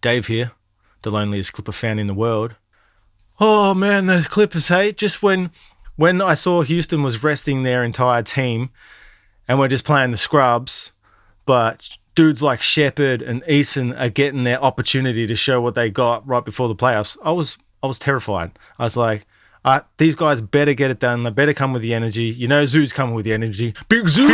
Dave here, the loneliest Clipper fan in the world. Oh man, the Clippers, hey, just when I saw Houston was resting their entire team and we're just playing the scrubs, but dudes like Shepherd and Eason are getting their opportunity to show what they got right before the playoffs. I was terrified. I was like, these guys better get it done. They better come with the energy. You know, Zoo's coming with the energy. Big Zoo!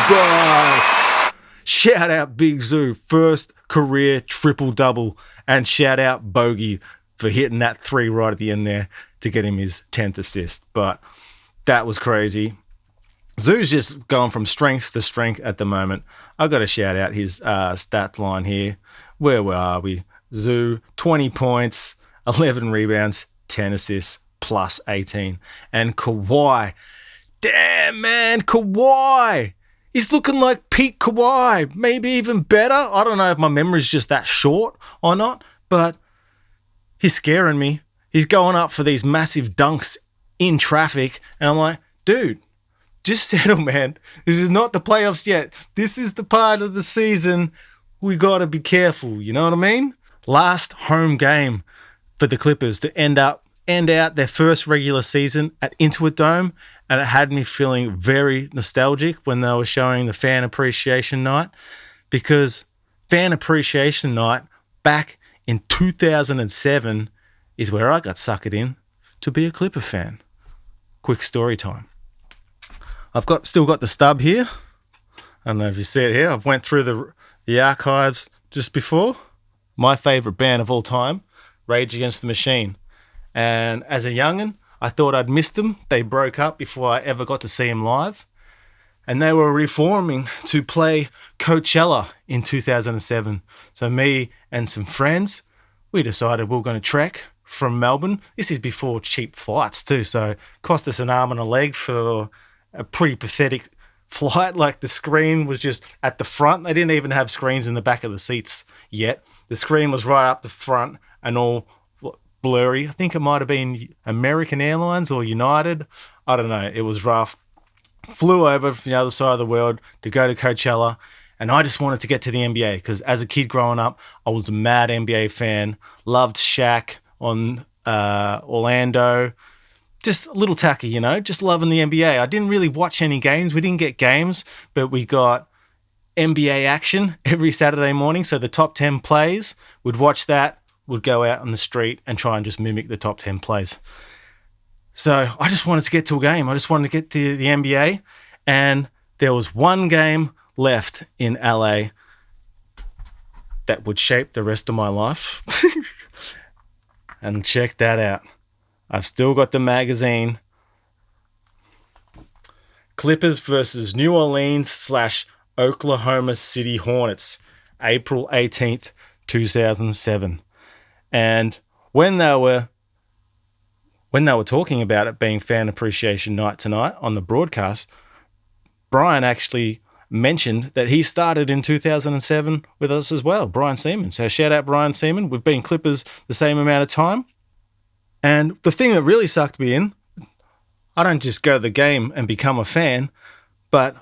But shout out Big Zoo. First career triple-double. And shout out Bogey for hitting that 3 right at the end there to get him his 10th assist. But that was crazy. Zoo's just going from strength to strength at the moment. I've got to shout out his stat line here. Where are we? Zoo, 20 points, 11 rebounds, 10 assists, plus 18. And Kawhi. Damn, man, Kawhi. He's looking like peak Kawhi. Maybe even better. I don't know if my memory's just that short or not, but he's scaring me. He's going up for these massive dunks in traffic. And I'm like, dude, just settle, man. This is not the playoffs yet. This is the part of the season we got to be careful. You know what I mean? Last home game for the Clippers to end out their first regular season at Intuit Dome. And it had me feeling very nostalgic when they were showing the Fan Appreciation Night, because Fan Appreciation Night back in 2007 is where I got suckered in to be a Clipper fan. Quick story time. I've still got the stub here. I don't know if you see it here. I've went through the archives just before. My favourite band of all time, Rage Against the Machine. And as a young'un, I thought I'd missed them. They broke up before I ever got to see them live. And they were reforming to play Coachella in 2007. So me and some friends, we decided we were going to trek from Melbourne. This is before cheap flights too, so it cost us an arm and a leg for a pretty pathetic flight. Like, the screen was just at the front. They didn't even have screens in the back of the seats yet. The screen was right up the front and all blurry. I think it might have been American Airlines or United. I don't know. It was rough. Flew over from the other side of the world to go to Coachella, and I just wanted to get to the NBA because as a kid growing up, I was a mad NBA fan. Loved Shaq on Orlando. Just a little tacky, you know, just loving the NBA. I didn't really watch any games. We didn't get games, but we got NBA action every Saturday morning. So the top 10 plays, we'd watch that, would go out on the street and try and just mimic the top 10 plays. So I just wanted to get to a game. I just wanted to get to the NBA. And there was one game left in LA that would shape the rest of my life. And check that out. I've still got the magazine. Clippers versus New Orleans / Oklahoma City Hornets, April 18th, 2007. And when they were talking about it being Fan Appreciation Night tonight on the broadcast, Brian actually mentioned that he started in 2007 with us as well, Brian Seaman. So shout out Brian Seaman. We've been Clippers the same amount of time. And the thing that really sucked me in, I don't just go to the game and become a fan, but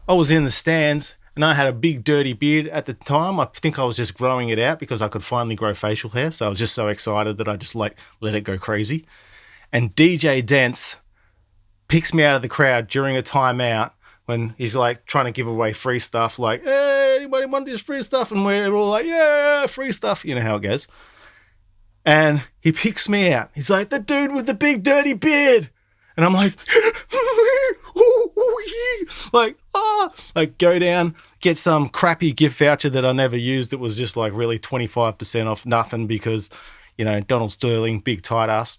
I was in the stands and I had a big dirty beard at the time. I think I was just growing it out because I could finally grow facial hair. So I was just so excited that I just let it go crazy. And DJ Dents picks me out of the crowd during a timeout when he's like trying to give away free stuff, like, hey, anybody want this free stuff? And we're all like, yeah, free stuff. You know how it goes. And he picks me out. He's like, the dude with the big dirty beard. And I'm like, like go down, get some crappy gift voucher that I never used. It was just like really 25% off nothing because, you know, Donald Sterling, big tight ass.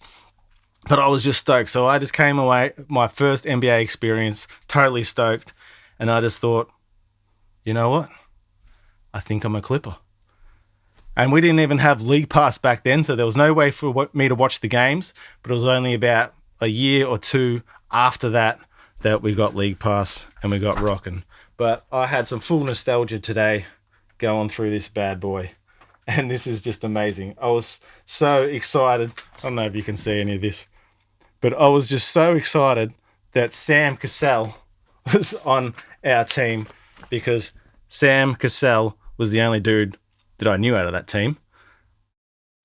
But I was just stoked. So I just came away, my first NBA experience, totally stoked. And I just thought, you know what? I think I'm a Clipper. And we didn't even have League Pass back then, so there was no way for me to watch the games. But it was only about a year or two after that we got League Pass and we got rocking. But I had some full nostalgia today going through this bad boy. And this is just amazing. I was so excited. I don't know if you can see any of this. But I was just so excited that Sam Cassell was on our team because Sam Cassell was the only dude that I knew out of that team.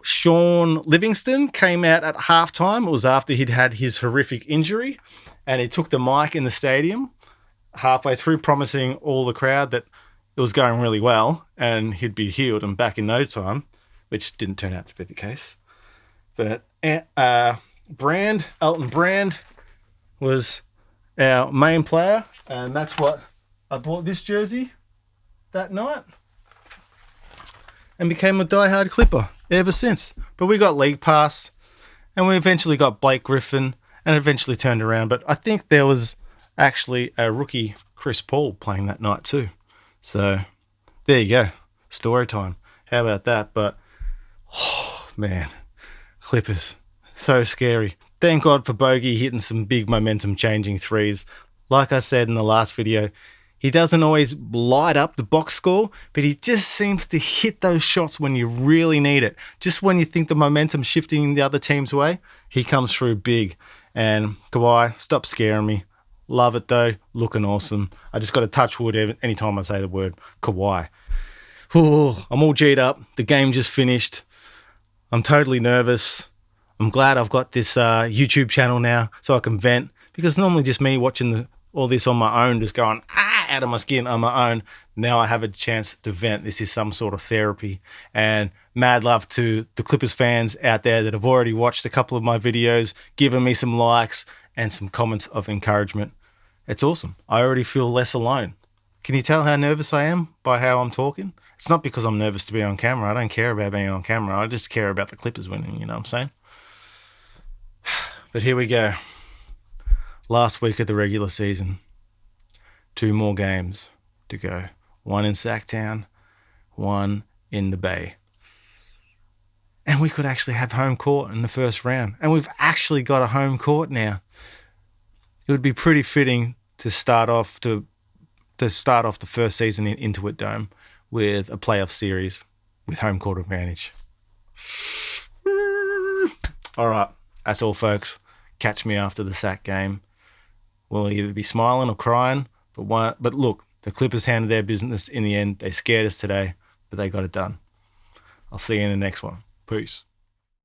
Sean Livingston came out at halftime. It was after he'd had his horrific injury, and he took the mic in the stadium halfway through, promising all the crowd that it was going really well and he'd be healed and back in no time, which didn't turn out to be the case. But Elton Brand was our main player, and that's what I bought this jersey that night and became a diehard Clipper ever since. But we got League Pass, and we eventually got Blake Griffin, and eventually turned around. But I think there was actually a rookie, Chris Paul, playing that night too. So there you go. Story time. How about that? But, oh, man, Clippers, so scary. Thank God for Bogey hitting some big momentum-changing threes. Like I said in the last video, he doesn't always light up the box score, but he just seems to hit those shots when you really need it. Just when you think the momentum's shifting the other team's way, he comes through big. And Kawhi, stop scaring me. Love it though, looking awesome. I just got to touch wood anytime I say the word Kawhi. Ooh, I'm all G'd up. The game just finished. I'm totally nervous. I'm glad I've got this YouTube channel now so I can vent, because normally just me watching all this on my own, just going out of my skin on my own. Now I have a chance to vent. This is some sort of therapy. And mad love to the Clippers fans out there that have already watched a couple of my videos, given me some likes and some comments of encouragement. It's awesome. I already feel less alone. Can you tell how nervous I am by how I'm talking? It's not because I'm nervous to be on camera. I don't care about being on camera. I just care about the Clippers winning, you know what I'm saying? But here we go. Last week of the regular season. 2 more games to go. 1 in Sacktown, 1 in the Bay. And we could actually have home court in the first round. And we've actually got a home court now. It would be pretty fitting to start off the first season in Intuit Dome with a playoff series with home court advantage. All right, that's all, folks. Catch me after the Sack game. We'll either be smiling or crying, but look, the Clippers handled their business in the end. They scared us today, but they got it done. I'll see you in the next one. Peace.